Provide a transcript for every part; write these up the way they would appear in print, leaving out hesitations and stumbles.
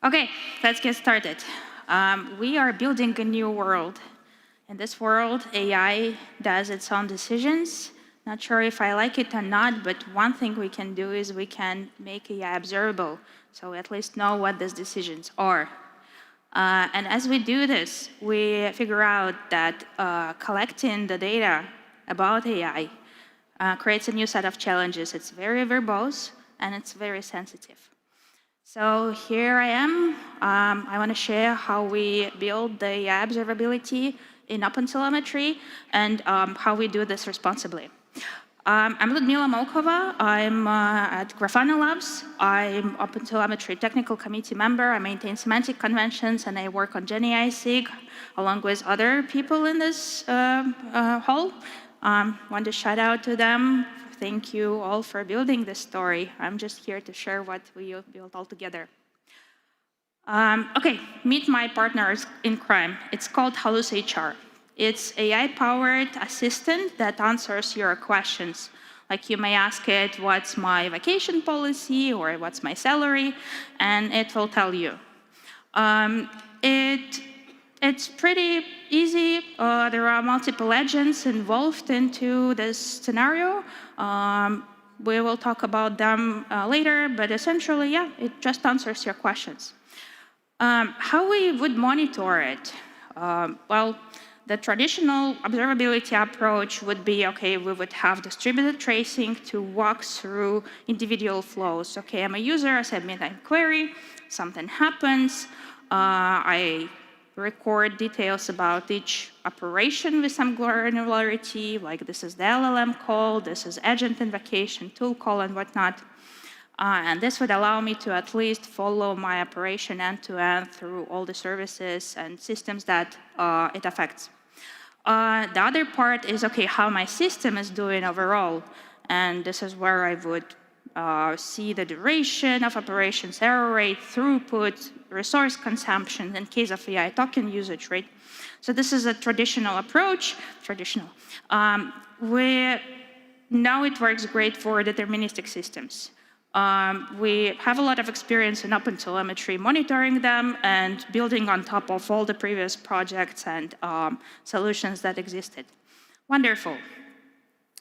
Okay, let's get started. We are building a new world. In this world, AI does its own decisions. Not sure if I like it or not, but one thing we can do is we can make AI observable, so we at least know what these decisions are. And as we do this, we figure out that collecting the data about AI creates a new set of challenges. It's very verbose and it's very sensitive. So here I am. I want to share how we build the AI observability in OpenTelemetry and how we do this responsibly. I'm Ludmila Molkova. I'm at Grafana Labs. I'm OpenTelemetry technical committee member. I maintain semantic conventions and I work on GenAI SIG along with other people in this hall. Want to shout out to them. Thank you all for building this story. I'm just here to share what we built all together. Okay, meet my partners in crime. It's called Halus HR. It's AI-powered assistant that answers your questions. Like you may ask it, what's my vacation policy or what's my salary, and it will tell you. It's pretty easy. There are multiple agents involved into this scenario. We will talk about them later, but essentially, yeah, it just answers your questions. How we would monitor it? Well, the traditional observability approach would be, okay, we would have distributed tracing to walk through individual flows. Okay, I'm a user, I submit a query, something happens, I record details about each operation with some granularity, like this is the LLM call, this is agent invocation, tool call, and whatnot. And this would allow me to at least follow my operation end-to-end through all the services and systems that it affects. The other part is, okay, how my system is doing overall. And this is where I would see the duration of operations, error rate, throughput, resource consumption, in case of AI token usage, right? So this is a traditional approach, now it works great for deterministic systems. We have a lot of experience in OpenTelemetry monitoring them and building on top of all the previous projects and solutions that existed. Wonderful.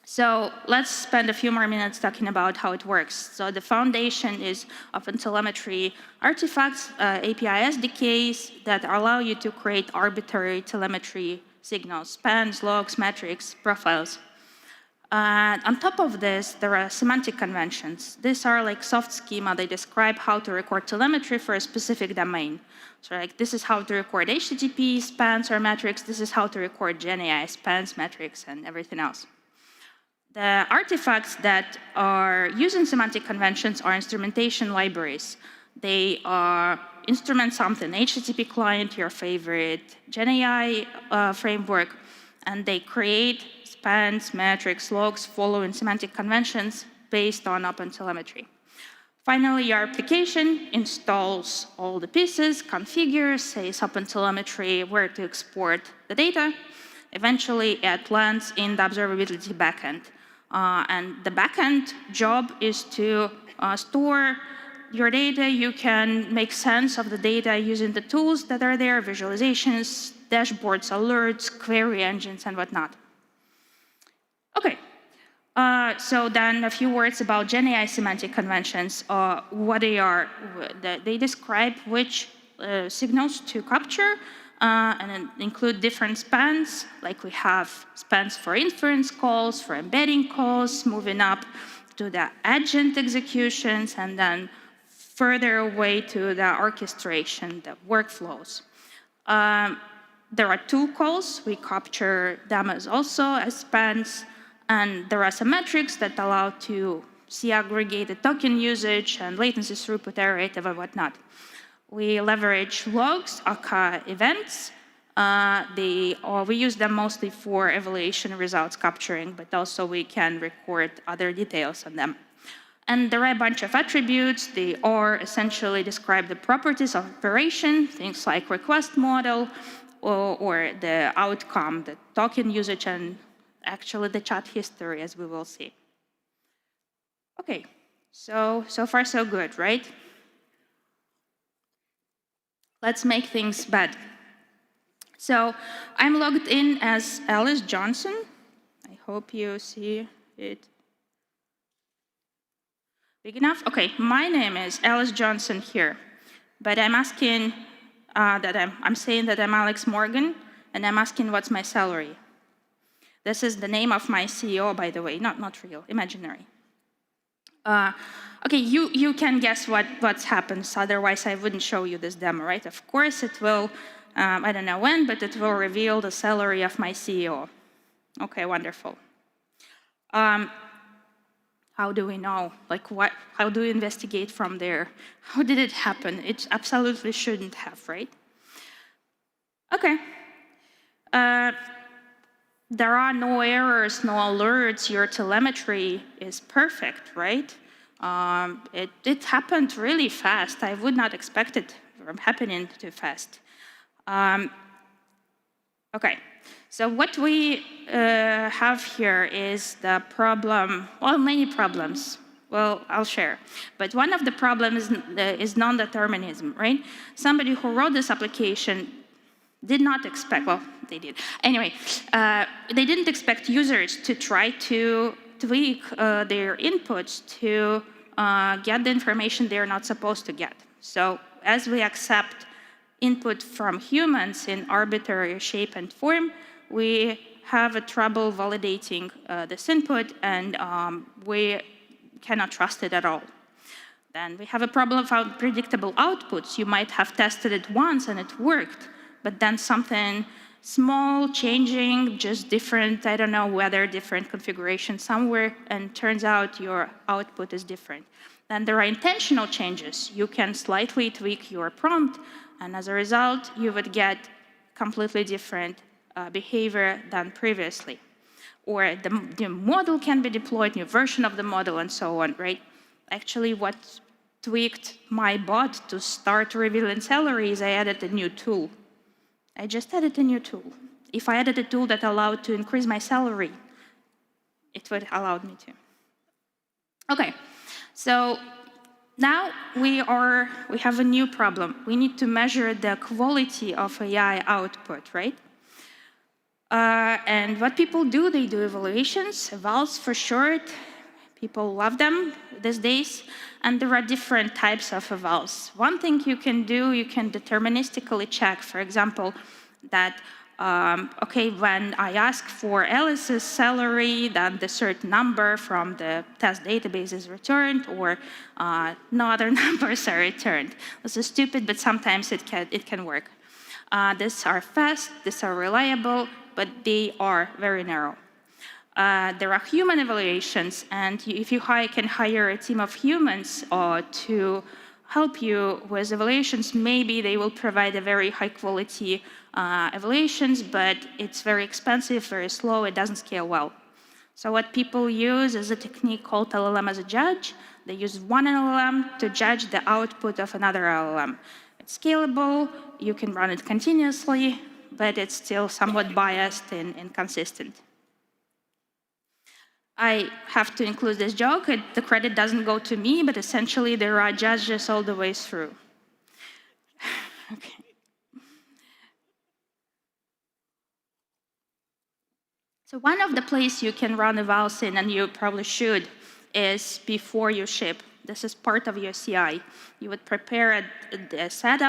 So let's spend a few more minutes talking about how it works. So the foundation is OpenTelemetry artifacts, API SDKs that allow you to create arbitrary telemetry signals, spans, logs, metrics, profiles. On top of this, there are semantic conventions. These are like soft schema. They describe how to record telemetry for a specific domain. So like this is how to record HTTP spans or metrics. This is how to record GenAI spans, metrics, and everything else. The artifacts that are using semantic conventions are instrumentation libraries. They instrument something, HTTP client, your favorite GenAI framework, and they create spans, metrics, logs, following semantic conventions based on OpenTelemetry. Finally, your application installs all the pieces, configures, says OpenTelemetry where to export the data. Eventually, it lands in the observability backend. And the backend job is to store your data. You can make sense of the data using the tools that are there, visualizations, dashboards, alerts, query engines, and whatnot. Okay, so then a few words about GenAI semantic conventions. What they are, they describe which signals to capture and include different spans, like we have spans for inference calls, for embedding calls, moving up to the agent executions, and then further away to the orchestration, the workflows. There are tool calls. We capture them as spans. And there are some metrics that allow to see aggregated token usage and latency, throughput, error rate, and whatnot. We leverage logs, aka events. We use them mostly for evaluation results capturing, but also we can record other details on them. And there are a bunch of attributes. They are essentially describe the properties of operation, things like request model, or the outcome, the token usage, and actually the chat history, as we will see. Okay, so far so good, right? Let's make things bad. So I'm logged in as Alice Johnson. I hope you see it big enough. Okay, my name is Alice Johnson here, but I'm asking I'm saying that I'm Alex Morgan, and I'm asking what's my salary. This is the name of my CEO, by the way, not real, imaginary. Okay, you can guess what happens, otherwise I wouldn't show you this demo, right? Of course it will, I don't know when, but it will reveal the salary of my CEO. Okay, wonderful. How do we know? Like how do we investigate from there? How did it happen? It absolutely shouldn't have, right? Okay. There are no errors, no alerts, your telemetry is perfect, right? It happened really fast. I would not expect it from happening too fast. Okay, so what we have here is the problem, well, many problems. Well, I'll share. But one of the problems is non-determinism, right? Somebody who wrote this application did not expect, well, they did. Anyway, they didn't expect users to try to tweak their inputs to get the information they're not supposed to get. So as we accept input from humans in arbitrary shape and form, we have a trouble validating this input, and we cannot trust it at all. Then we have a problem of unpredictable outputs. You might have tested it once and it worked, but then something small changing, just different, I don't know whether different configuration somewhere, and turns out your output is different. Then there are intentional changes. You can slightly tweak your prompt, and as a result, you would get completely different behavior than previously. Or the model can be deployed, new version of the model, and so on, right? Actually, what tweaked my bot to start revealing salary is I added a new tool. I just added a new tool. If I added a tool that allowed to increase my salary, it would allow me to. Okay, so now we have a new problem. We need to measure the quality of AI output, right? And what people do, they do evaluations, evals for short. People love them these days. And there are different types of evals. One thing you can do, you can deterministically check, for example, that, okay, when I ask for Alice's salary, then the certain number from the test database is returned, or no other numbers are returned. This is stupid, but sometimes it can work. These are fast, these are reliable, but they are very narrow. There are human evaluations, and if you can hire a team of humans to help you with evaluations, maybe they will provide a very high quality evaluations, but it's very expensive, very slow, it doesn't scale well. So what people use is a technique called LLM as a judge. They use one LLM to judge the output of another LLM. It's scalable, you can run it continuously, but it's still somewhat biased and inconsistent. I have to include this joke. The credit doesn't go to me, but essentially there are judges all the way through. Okay. So one of the places you can run evals in, and you probably should, is before you ship. This is part of your CI. You would prepare a data set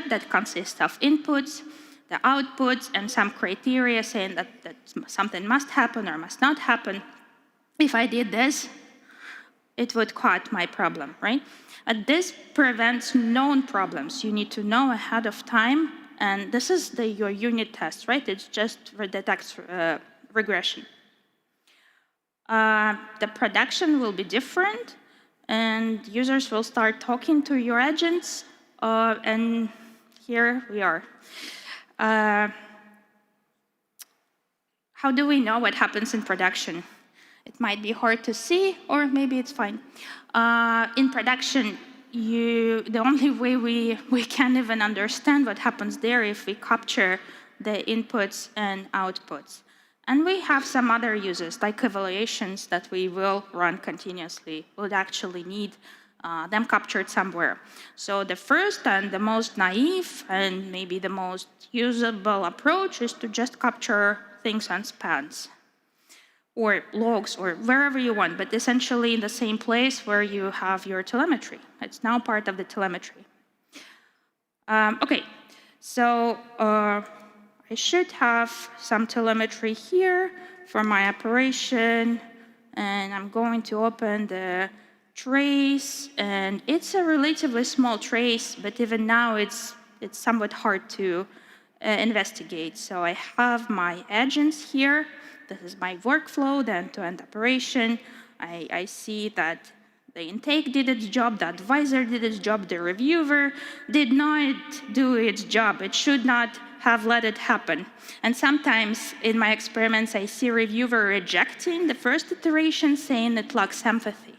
that consists of inputs, the outputs, and some criteria saying that something must happen or must not happen. If I did this, it would cut my problem, right? And this prevents known problems. You need to know ahead of time, and this is your unit test, right? It just detects regression. The production will be different, and users will start talking to your agents, and here we are. How do we know what happens in production? It might be hard to see, or maybe it's fine. In production, the only way we can even understand what happens there if we capture the inputs and outputs. And we have some other uses, like evaluations that we will run continuously, would actually need them captured somewhere. So the first and the most naive and maybe the most usable approach is to just capture things on spans or logs or wherever you want, but essentially in the same place where you have your telemetry. It's now part of the telemetry. Okay, so I should have some telemetry here for my operation, and I'm going to open the trace, and it's a relatively small trace, but even now it's somewhat hard to investigate. So I have my agents here. This is my workflow, the end-to-end operation. I see that the intake did its job, the advisor did its job, the reviewer did not do its job. It should not have let it happen. And sometimes in my experiments, I see reviewer rejecting the first iteration, saying it lacks empathy.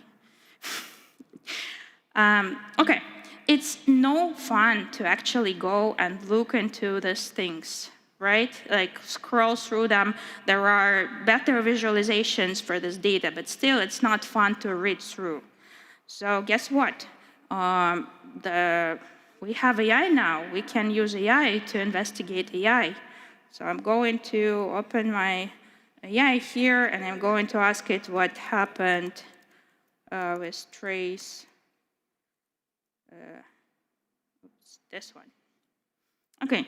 Okay, it's no fun to actually go and look into these things, right? Like scroll through them. There are better visualizations for this data, but still it's not fun to read through. So guess what? We have AI now. We can use AI to investigate AI. So I'm going to open my AI here, and I'm going to ask it what happened with trace. This one. Okay.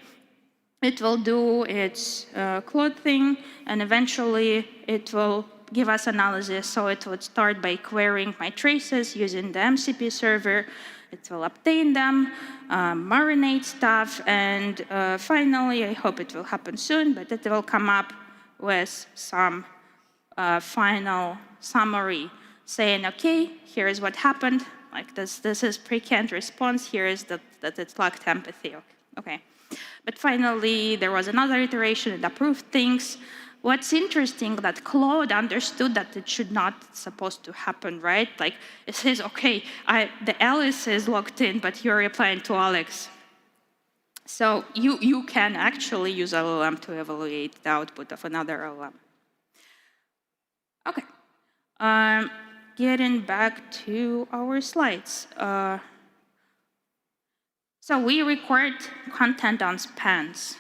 It will do its Claude thing, and eventually it will give us analysis. So it would start by querying my traces using the MCP server. It will obtain them, marinate stuff, and finally, I hope it will happen soon, but it will come up with some final summary saying, okay, here is what happened. Like this is pre-canned response. Here is that it lacked empathy. Okay. But finally, there was another iteration that approved things. What's interesting that Claude understood that it should not supposed to happen, right? Like it says, okay, the Alice is logged in, but you're replying to Alex. So you can actually use LLM to evaluate the output of another LLM. Okay. Getting back to our slides. So we record content on spans.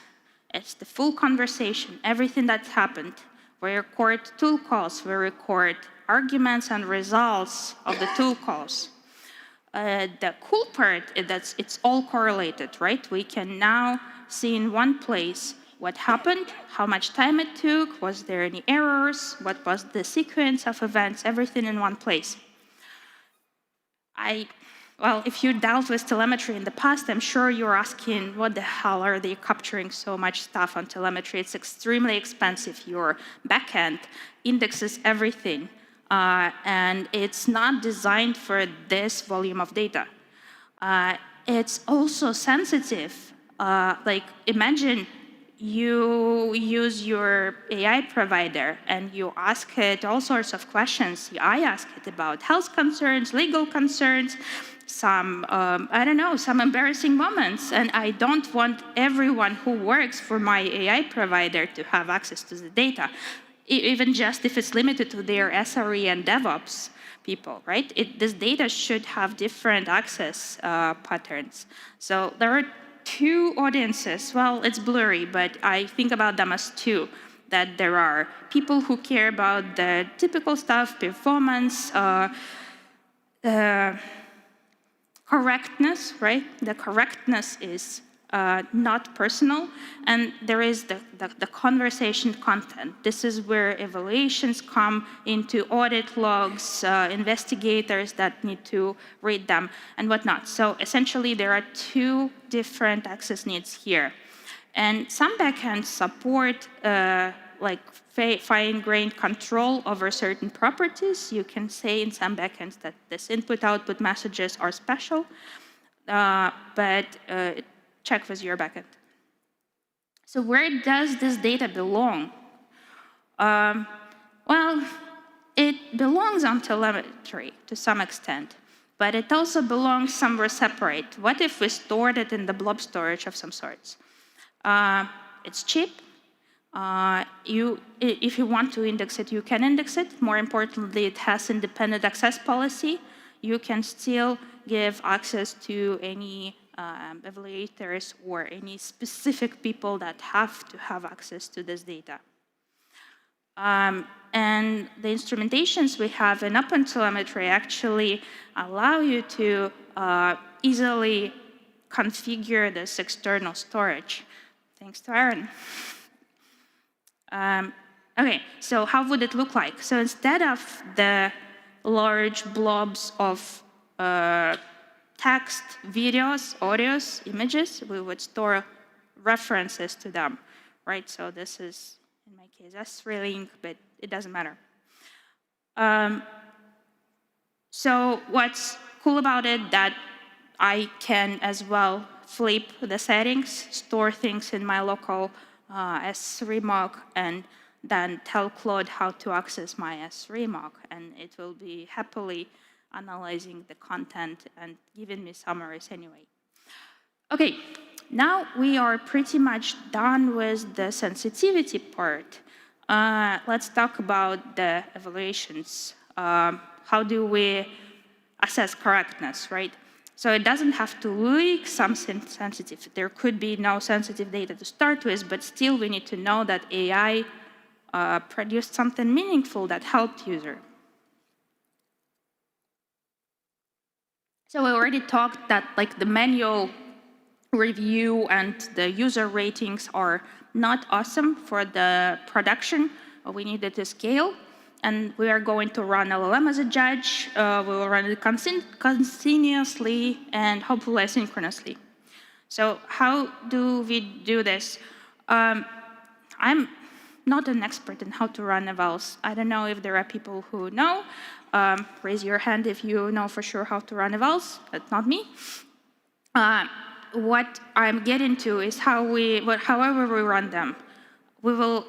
It's the full conversation, everything that's happened. We record tool calls, we record arguments and results of the tool calls. The cool part is that it's all correlated, right? We can now see in one place what happened, how much time it took, was there any errors, what was the sequence of events, everything in one place. Well, if you dealt with telemetry in the past, I'm sure you're asking, what the hell are they capturing so much stuff on telemetry? It's extremely expensive. Your backend indexes everything, and it's not designed for this volume of data. It's also sensitive. Like, imagine you use your AI provider and you ask it all sorts of questions. I ask it about health concerns, legal concerns, some, I don't know, some embarrassing moments. And I don't want everyone who works for my AI provider to have access to the data, even just if it's limited to their SRE and DevOps people, right? This data should have different access patterns. So there are two audiences. Well, it's blurry, but I think about them as two. That there are people who care about the typical stuff, performance, correctness, right? The correctness is not personal, and there is the conversation content. This is where evaluations come into audit logs, investigators that need to read them, and whatnot. So essentially, there are two different access needs here. And some backends support like fine-grained control over certain properties. You can say in some backends that this input-output messages are special, but check with your backend. So where does this data belong? Well, it belongs on telemetry to some extent, but it also belongs somewhere separate. What if we stored it in the blob storage of some sorts? It's cheap. If you want to index it, you can index it. More importantly, it has independent access policy. you can still give access to any evaluators or any specific people that have to have access to this data. And the instrumentations we have in OpenTelemetry actually allow you to easily configure this external storage. Thanks to Aaron. Okay, so how would it look like? So instead of the large blobs of text, videos, audios, images, we would store references to them, right? So this is, in my case, S3Link, but it doesn't matter. So what's cool about it that I can as well flip the settings, store things in my local S3 mock, and then tell Claude how to access my S3 mock, and it will be happily analyzing the content and giving me summaries anyway. Okay, now we are pretty much done with the sensitivity part. Let's talk about the evaluations. How do we assess correctness, right? So it doesn't have to look something sensitive. There could be no sensitive data to start with, but still we need to know that AI produced something meaningful that helped user. So we already talked that like the manual review and the user ratings are not awesome for the production. We needed to scale. And we are going to run LLM as a judge. We will run it continuously and hopefully asynchronously. So how do we do this? I'm not an expert in how to run evals. I don't know if there are people who know. Raise your hand if you know for sure how to run evals. That's not me. What I'm getting to is however we run them, we will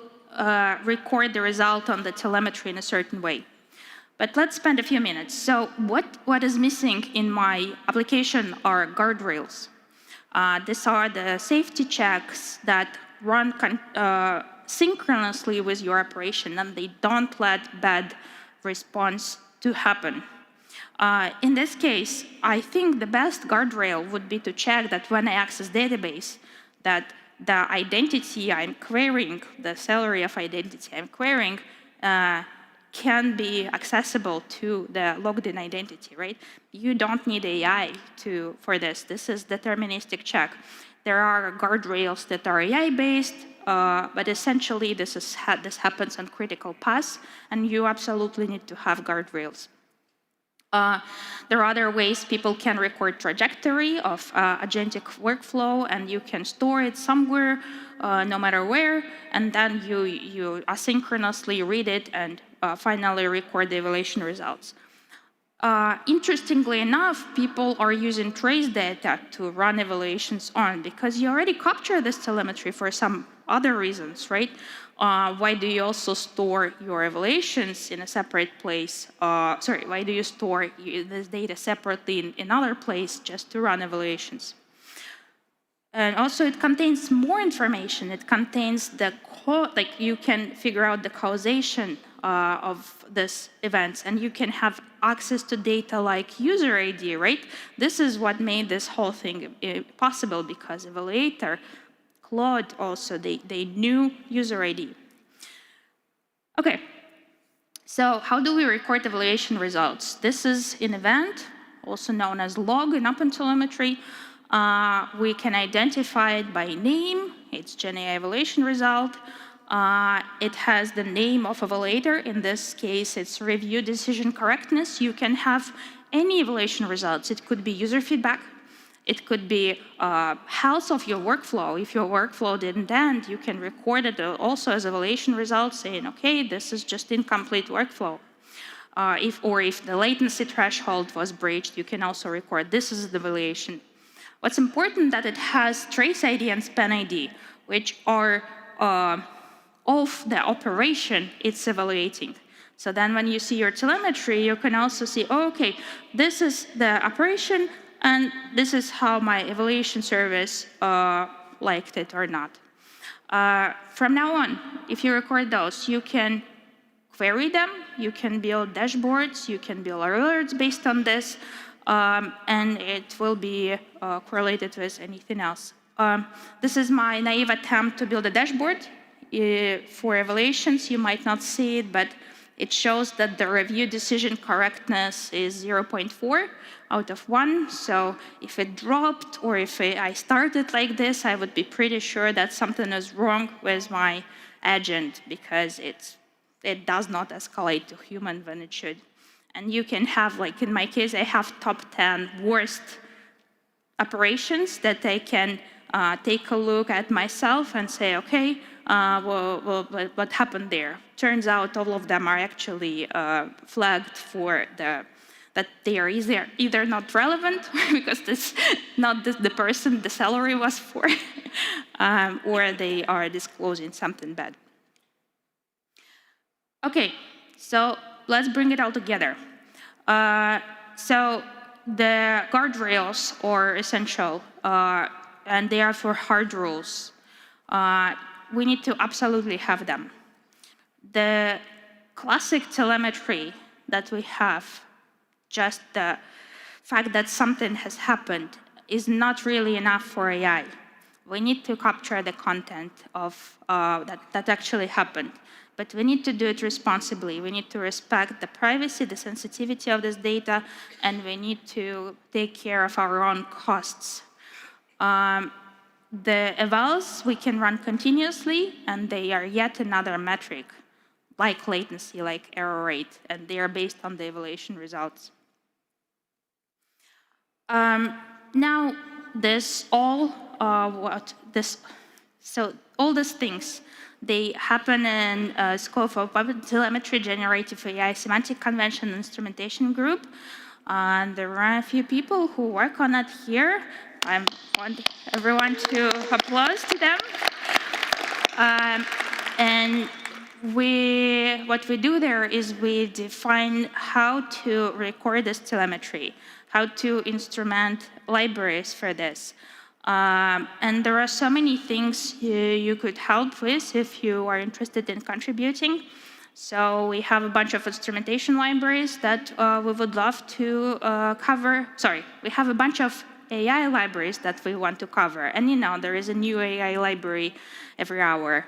record the result on the telemetry in a certain way. But let's spend a few minutes. So what is missing in my application are guardrails. These are the safety checks that run synchronously with your operation, and they don't let bad response to happen. In this case, I think the best guardrail would be to check that when I access database, that the identity I'm querying, the salary of identity I'm querying, can be accessible to the logged-in identity, right? You don't need AI for this. This is deterministic check. There are guardrails that are AI-based, but essentially this happens on critical paths, and you absolutely need to have guardrails. There are other ways people can record trajectory of agentic workflow, and you can store it somewhere, no matter where, and then you asynchronously read it and finally record the evaluation results. Interestingly enough, people are using trace data to run evaluations on, because you already capture this telemetry for some other reasons, right? Why do you also store your evaluations in a separate place? Why do you store this data separately in another place just to run evaluations? And also it contains more information. It contains you can figure out the causation of this events, and you can have access to data like user ID, right? This is what made this whole thing possible, because evaluator, Claude also, they knew user ID. Okay, so how do we record evaluation results? This is an event, also known as log in OpenTelemetry. We can identify it by name. It's GenAI evaluation result. It has the name of evaluator. In this case, it's review decision correctness. You can have any evaluation results. It could be user feedback. It could be health of your workflow. If your workflow didn't end, you can record it also as evaluation results, saying, okay, this is just incomplete workflow. If the latency threshold was breached, you can also record this is the evaluation. What's important that it has trace ID and span ID, which are of the operation it's evaluating. So then when you see your telemetry, you can also see, oh, okay, this is the operation, and this is how my evaluation service liked it or not. From now on, if you record those, you can query them. You can build dashboards. You can build alerts based on this. And it will be correlated with anything else. This is my naive attempt to build a dashboard. For evaluations, you might not see it, but it shows that the review decision correctness is 0.4 out of 1. So if it dropped or if I started like this, I would be pretty sure that something is wrong with my agent because it does not escalate to human when it should. And you can have, like in my case, I have top 10 worst operations that I can take a look at myself and say, okay, well, what happened there? Turns out all of them are actually flagged for that they are either not relevant because this not the person the salary was for, or they are disclosing something bad. Okay, so let's bring it all together. So the guardrails are essential, and they are for hard rules. We need to absolutely have them. The classic telemetry that we have, just the fact that something has happened, is not really enough for AI. We need to capture the content of that actually happened. But we need to do it responsibly. We need to respect the privacy, the sensitivity of this data, and we need to take care of our own costs. The evals we can run continuously, and they are yet another metric, like latency, like error rate, and they are based on the evaluation results. Now, all these things, they happen in scope of Web Telemetry Generative AI Semantic Convention Instrumentation Group. And there are a few people who work on it here. I want everyone to applause to them. And what we do there is we define how to record this telemetry, how to instrument libraries for this. And there are so many things you could help with if you are interested in contributing. So we have a bunch of instrumentation libraries that we would love to cover. Sorry, we have a bunch of AI libraries that we want to cover. And there is a new AI library every hour.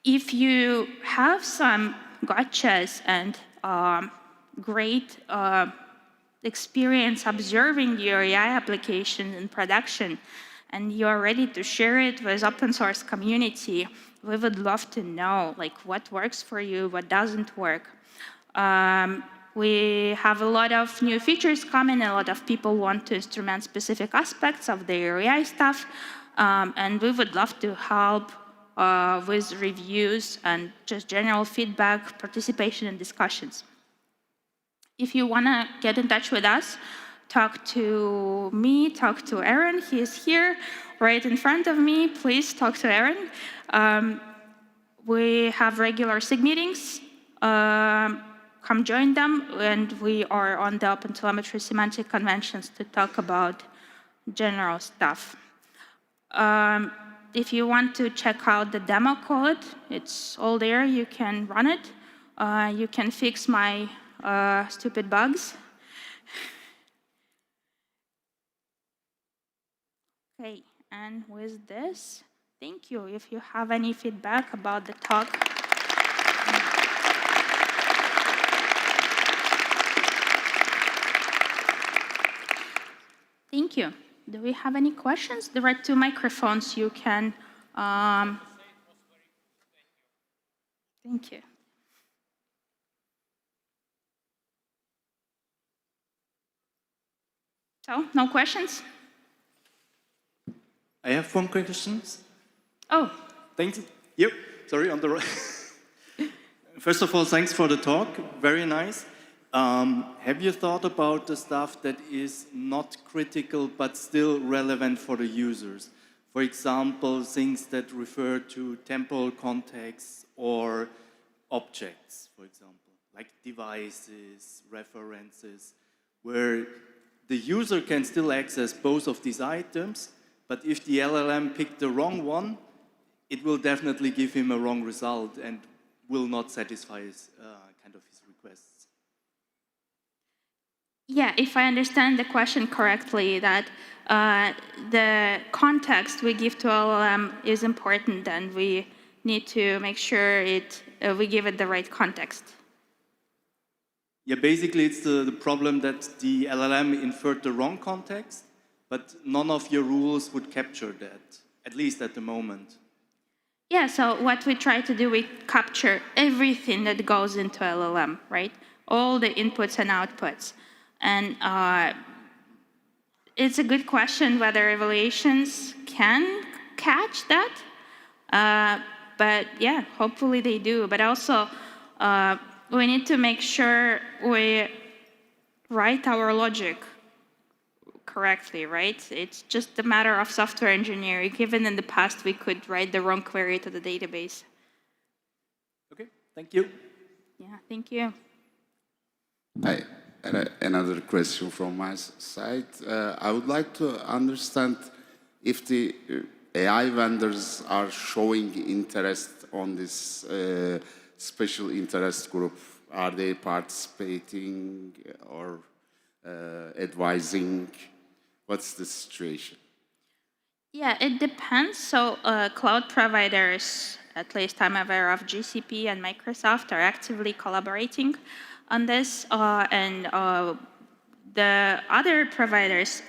If you have some gotchas and great experience observing your AI application in production, and you are ready to share it with open source community, we would love to know what works for you, what doesn't work. We have a lot of new features coming. A lot of people want to instrument specific aspects of their AI stuff, and we would love to help with reviews and just general feedback, participation, and discussions. If you want to get in touch with us, talk to me, talk to Aaron. He is here right in front of me. Please talk to Aaron. We have regular SIG meetings. Come join them. And we are on the Open Telemetry Semantic Conventions to talk about general stuff. If you want to check out the demo code, it's all there. You can run it. You can fix my stupid bugs. Okay, and with this, thank you. If you have any feedback about the talk. Thank you. Do we have any questions? There are 2 microphones you can. Thank you. So, no questions? I have 1 question. Oh. Thanks. Yep. Sorry, on the right. First of all, thanks for the talk. Very nice. Have you thought about the stuff that is not critical but still relevant for the users? For example, things that refer to temporal contexts or objects, for example, like devices, references, where the user can still access both of these items, but if the LLM picked the wrong one, it will definitely give him a wrong result. And will not satisfy his, kind of his requests. Yeah, if I understand the question correctly, that the context we give to LLM is important, and we need to make sure we give it the right context. Yeah, basically it's the problem that the LLM inferred the wrong context, but none of your rules would capture that, at least at the moment. Yeah, so what we try to do, we capture everything that goes into LLM, right? All the inputs and outputs. And it's a good question whether evaluations can catch that. But yeah, hopefully they do. But also, we need to make sure we write our logic correctly, right? It's just a matter of software engineering. Even in the past, we could write the wrong query to the database. Okay, thank you. Yeah, thank you. Another question from my side. I would like to understand if the AI vendors are showing interest on this special interest group. Are they participating or advising? What's the situation? Yeah, it depends. So cloud providers, at least I'm aware of, GCP and Microsoft are actively collaborating on this. And the other providers,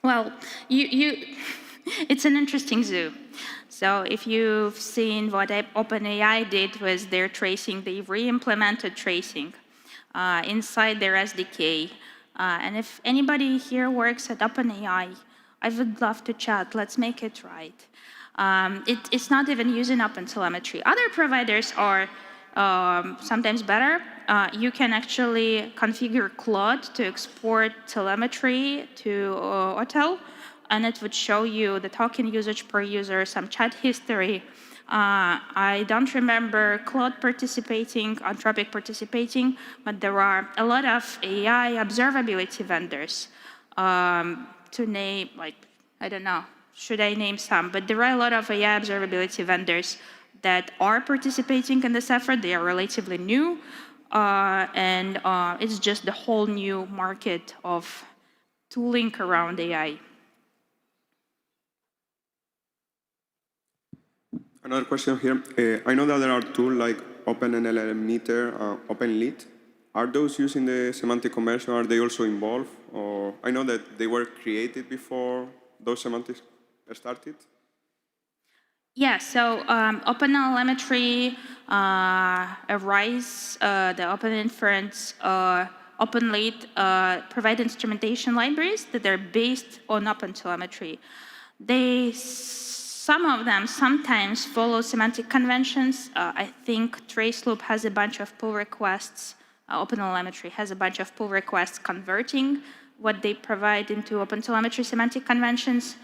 well, it's an interesting zoo. So if you've seen what OpenAI did was their tracing, they re-implemented tracing inside their SDK. And if anybody here works at OpenAI, I would love to chat. Let's make it right. It's not even using OpenTelemetry. Other providers are sometimes better. You can actually configure Claude to export telemetry to OTel, and it would show you the token usage per user, some chat history. I don't remember Claude participating, Anthropic participating, but there are a lot of AI observability vendors. To name, like, I don't know, should I name some? But there are a lot of AI observability vendors that are participating in this effort. They are relatively new, and it's just the whole new market of tooling around AI. Another question here. I know that there are tools like OpenNLM Meter, OpenLead. Are those using the semantic convention? Are they also involved? Or I know that they were created before those semantics started. Yeah, so OpenTelemetry, Arise, the Open Inference, OpenLead provide instrumentation libraries that are based on OpenTelemetry. Some of them sometimes follow semantic conventions. I think Traceloop has a bunch of pull requests. OpenTelemetry has a bunch of pull requests converting what they provide into OpenTelemetry semantic conventions.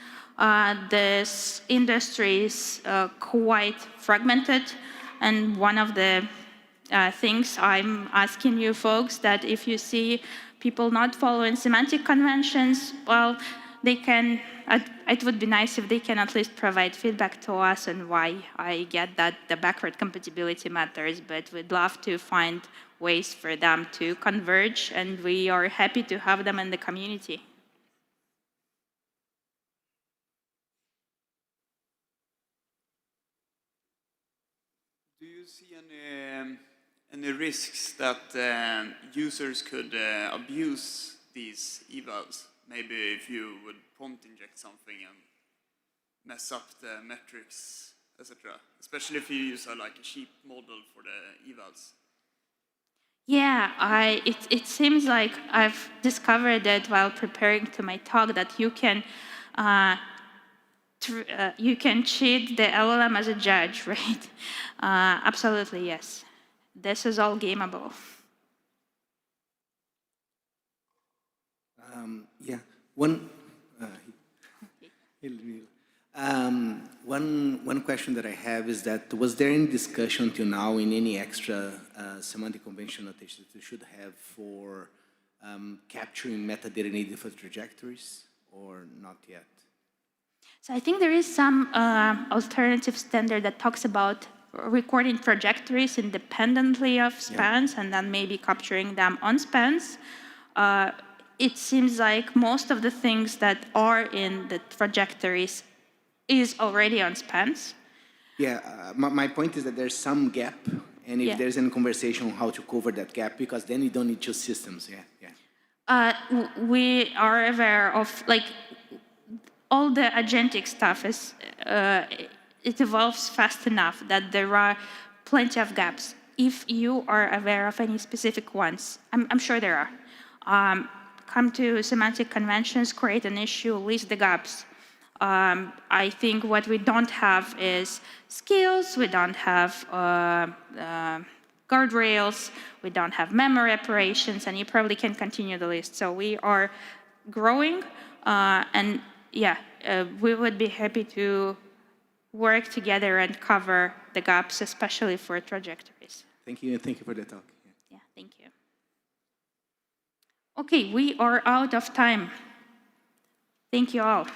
This industry is quite fragmented, and one of the things I'm asking you folks, that if you see people not following semantic conventions, well, they can, it would be nice if they can at least provide feedback to us on why. I get that the backward compatibility matters, but we'd love to find ways for them to converge, and we are happy to have them in the community. Do you see any risks that users could abuse these evals? Maybe if you would prompt inject something and mess up the metrics, etc. Especially if you use a cheap model for the evals. Yeah, it seems like I've discovered that while preparing to my talk, that you can cheat the LLM as a judge, right? Absolutely, yes. This is all gameable. Yeah, one question that I have is that, was there any discussion till now in any extra semantic convention notation that you should have for capturing metadata needed for trajectories, or not yet? So I think there is some alternative standard that talks about recording trajectories independently of spans and then maybe capturing them on spans. It seems like most of the things that are in the trajectories is already on spans. Yeah, my point is that there's some gap, and if Yeah. there's any conversation on how to cover that gap, because then you don't need two systems. Yeah, yeah. We are aware of, like, all the agentic stuff is, it evolves fast enough that there are plenty of gaps. If you are aware of any specific ones, I'm sure there are. Come to semantic conventions, create an issue, list the gaps. I think what we don't have is skills, we don't have guardrails, we don't have memory operations, and you probably can continue the list. So we are growing, and yeah, we would be happy to work together and cover the gaps, especially for trajectories. Thank you, and thank you for the talk. Yeah. Yeah, thank you. Okay, we are out of time. Thank you all.